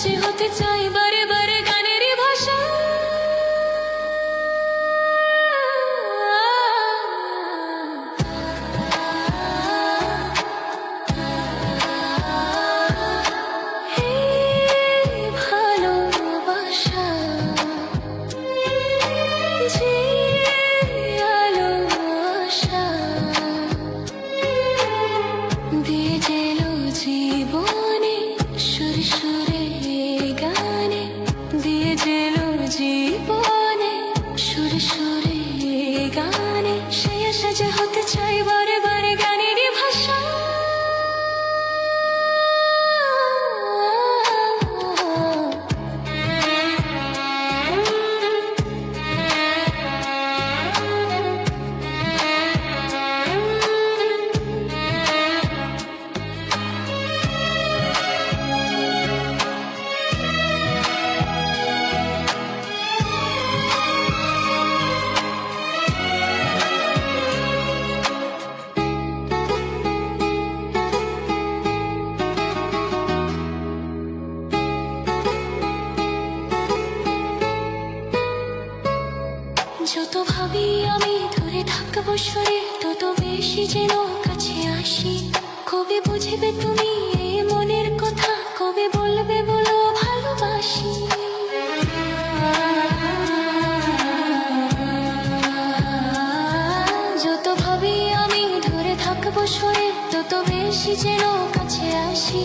সাজে হতে চাই বারে বারে গানেরই ভাষা। ভালোবাসা যে আলো আশা দিয়ে গেল জীবনে সুরে সুরে গানে, দিয়ে গেল জীবনে সুরে সুরে গানে। সেই আশা যে হতে চাই বারে বারে গানেরই ভাষা। যত ভাবি আমি দূরে থাকবো সরে, তত বেশি যেন কাছে আসি। কবে বুঝবে তুমি এই মনের কথা, কবে বলবে বলো ভালোবাসি। যত ভাবি আমি দূরে থাকবো সরে, তত বেশি যেন কাছে আসি।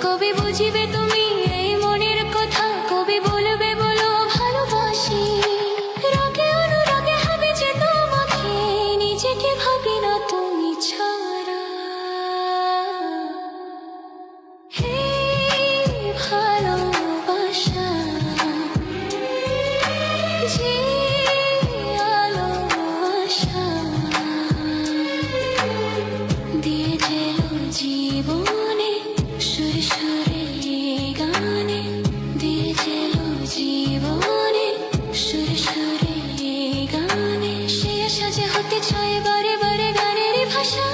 কবে বুঝবে তুমি এই মনের কথা, কবে বলবে বলো ভালোবাসি। রাগে অনুরাগে হবে যে তোমাকে, নিজেকে ভাবি না তুমি ছাড়া। হে ভালোবাসা যে আলো আশা দিয়ে গেল জীবনে সুরে সুরে গানে, দিয়ে গেল জীবনে সুরে সুরে গানে। সে আশা যে হতে চায় বারে বারে গানেরই ভাষা।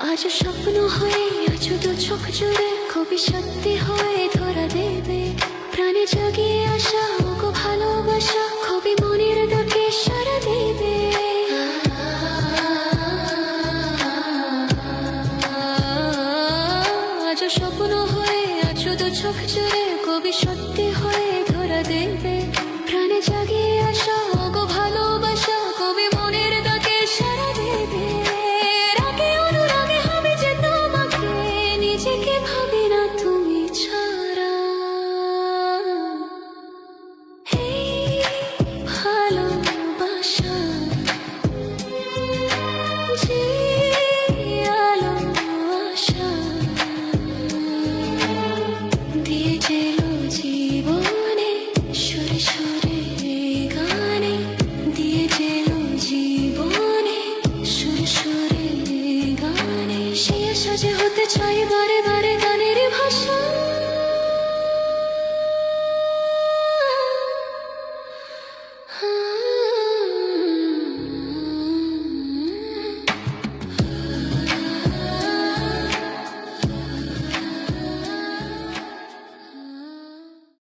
আজ স্বপ্ন হয়ে আজ দু চোখ জুড়ে, খুবই সত্যি হয়ে ধরা দেবে। প্রাণে জাগিয়ে আসা ওগো ভালোবাসা, খুবই মনের ডাকে সাড়া দেবে। আজ স্বপ্ন হয়ে আজ দু চোখ জুড়ে, খুবই সত্যি হয়ে